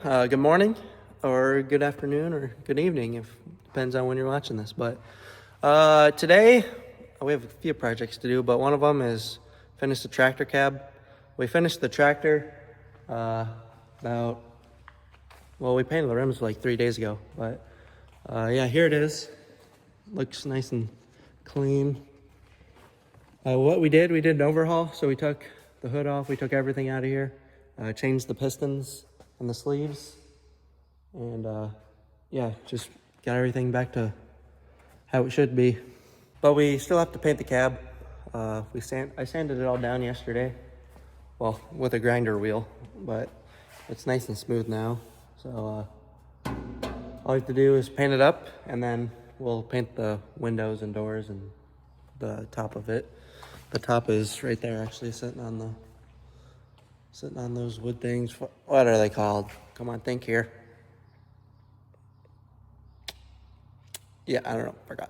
Good morning, or good afternoon, or good evening, if depends on when you're watching this. But today we have a few projects to do, but one of them is finish the tractor cab. We finished the tractor we painted the rims like 3 days ago, but yeah, here it is. Looks nice and clean. What we did an overhaul. So we took the hood off, we took everything out of here, changed the pistons and the sleeves, and yeah, just got everything back to how it should be. But we still have to paint the cab. I sanded it all down yesterday, well, with a grinder wheel, but it's nice and smooth now. So all we have to do is paint it up, and then we'll paint the windows and doors and the top of it. The top is right there, actually, sitting on those wood things. What are they called? Come on, think here. Yeah, I don't know, forgot.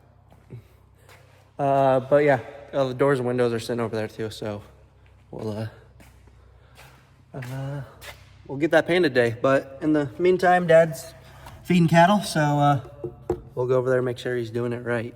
But yeah, the doors and windows are sitting over there too, so we'll get that painted today. But in the meantime, Dad's feeding cattle, so we'll go over there and make sure he's doing it right.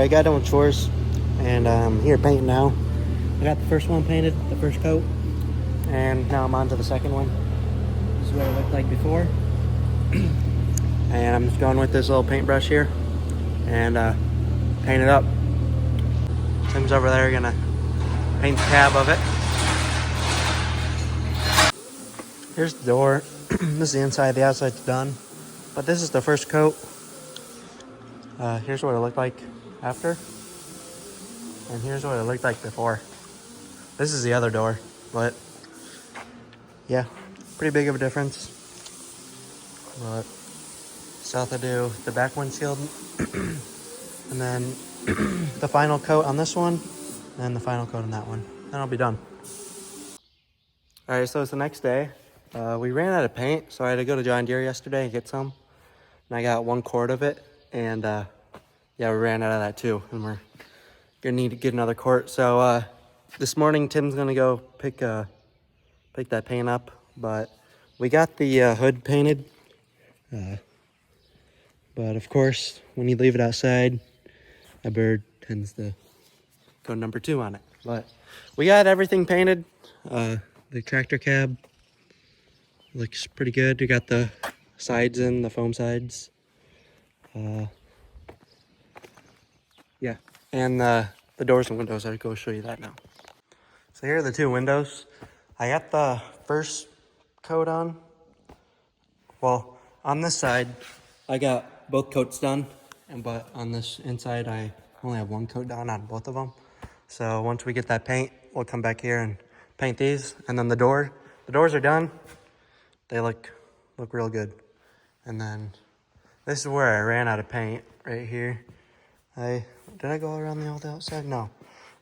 Alright, I got done with chores, and I'm here painting now. I got the first one painted, the first coat, and now I'm on to the second one. This is what it looked like before. And I'm just going with this little paintbrush here and paint it up. Tim's over there gonna paint the cab of it. Here's the door. This is the inside, the outside's done. But this is the first coat. Here's what it looked like after. And here's what it looked like before. This is the other door, but yeah, pretty big of a difference. But still have to do the back windshield and then the final coat on this one and the final coat on that one. Then I'll be done. All right, so it's the next day. We ran out of paint, so I had to go to John Deere yesterday and get some. And I got 1 quart of it, and yeah, we ran out of that too, and we're gonna need to get another quart. So this morning, Tim's gonna go pick that paint up, but we got the hood painted. But of course, when you leave it outside, a bird tends to go number 2 on it. But we got everything painted. The tractor cab looks pretty good. We got the sides in, the foam sides. Yeah, and the doors and windows. I'll go show you that now. So here are the 2 windows. I got the first coat on. Well, on this side, I got both coats done, but on this inside, I only have 1 coat done on both of them. So once we get that paint, we'll come back here and paint these. And then the doors are done. They look real good. And then this is where I ran out of paint, right here. Did I go around all the outside? No.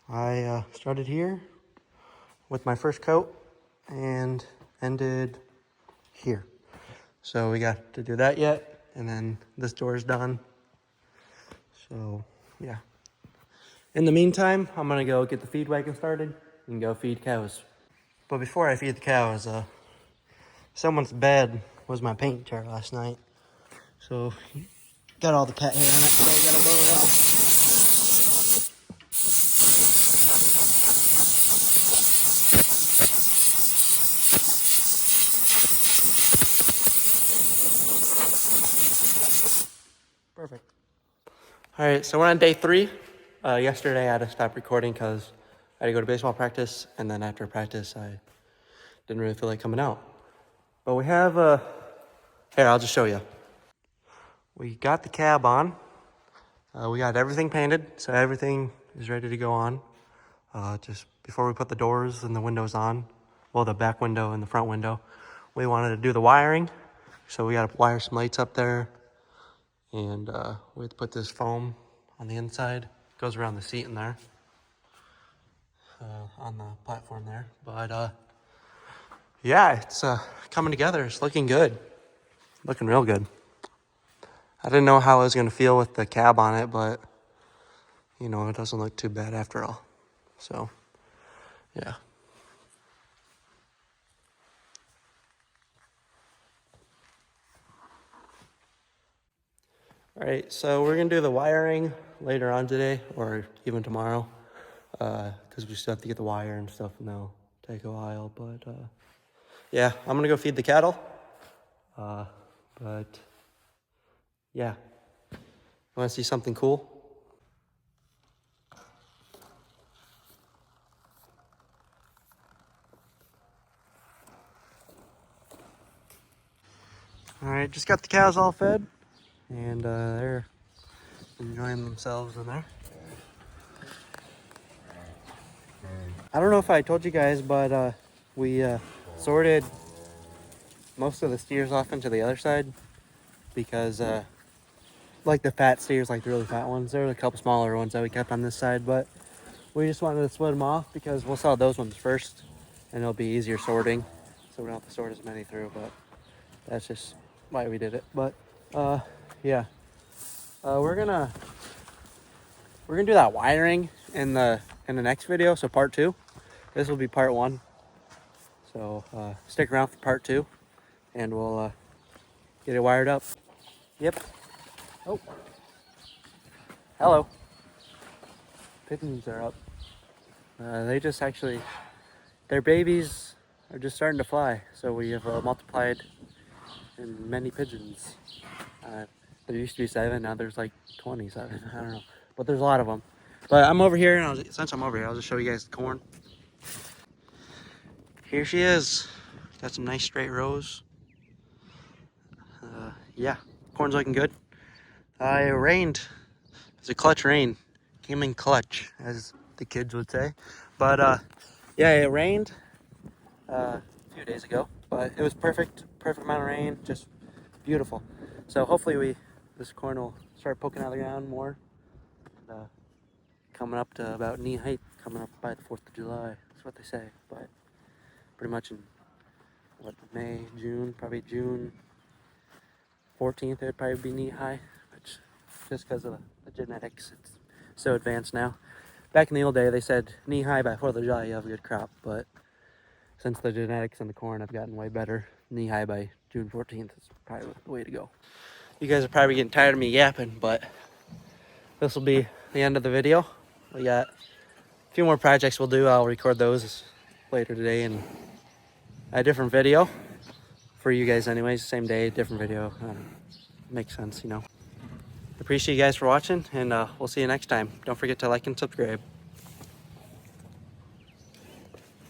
I started here with my first coat and ended here. So we got to do that yet, and then this door is done. So yeah. In the meantime, I'm gonna go get the feed wagon started and go feed cows. But before I feed the cows, someone's bed was my paint chair last night. So got all the cat hair on it, so I gotta blow it off. Perfect. All right, so we're on day 3. Yesterday I had to stop recording because I had to go to baseball practice, and then after practice I didn't really feel like coming out. But we have here, I'll just show you. We got the cab on. We got everything painted, so everything is ready to go on. Just before we put the doors and the windows on, well, the back window and the front window, we wanted to do the wiring. So we got to wire some lights up there, and we had to put this foam on the inside. It goes around the seat in there, on the platform there. But yeah, it's coming together. It's looking good, looking real good. I didn't know how I was going to feel with the cab on it, but you know, it doesn't look too bad after all. So yeah. All right, so we're gonna do the wiring later on today, or even tomorrow, because we still have to get the wire and stuff, and that'll take a while. But yeah, I'm gonna go feed the cattle. But yeah, you wanna see something cool? All right, just got the cows all fed, and they're enjoying themselves in there. I don't know if I told you guys, but we sorted most of the steers off into the other side because like the fat steers, like the really fat ones, there were a couple smaller ones that we kept on this side, but we just wanted to split them off because we'll sell those ones first and it'll be easier sorting, so we don't have to sort as many through. But that's just why we did it. But yeah, we're gonna do that wiring in the next video, so part 2. This will be part 1, so stick around for part 2 and we'll get it wired up. Yep. Oh, hello. pigeons are up. They just actually, their babies are just starting to fly. So we have multiplied in many pigeons. There used to be 7, now there's like 27. I don't know, but there's a lot of them. But I'm over here, and since I'm over here, I'll just show you guys the corn. Here she is. Got some nice straight rows. Yeah, corn's looking good. It rained. It's a clutch rain. Came in clutch, as the kids would say. But yeah, it rained a few days ago, but it was perfect amount of rain, just beautiful. So hopefully this corn will start poking out of the ground more. Coming up to about knee height, coming up by the 4th of July. That's what they say. But pretty much in May, June, probably June 14th, it would probably be knee high, which just because of the genetics, it's so advanced now. Back in the old day, they said knee high by 4th of July, you have a good crop, but since the genetics in the corn have gotten way better, knee high by June 14th is probably the way to go. You guys are probably getting tired of me yapping, but this will be the end of the video. We got a few more projects we'll do. I'll record those later today in a different video for you guys anyways. Same day, different video. Makes sense, you know. Appreciate you guys for watching, and we'll see you next time. Don't forget to like and subscribe.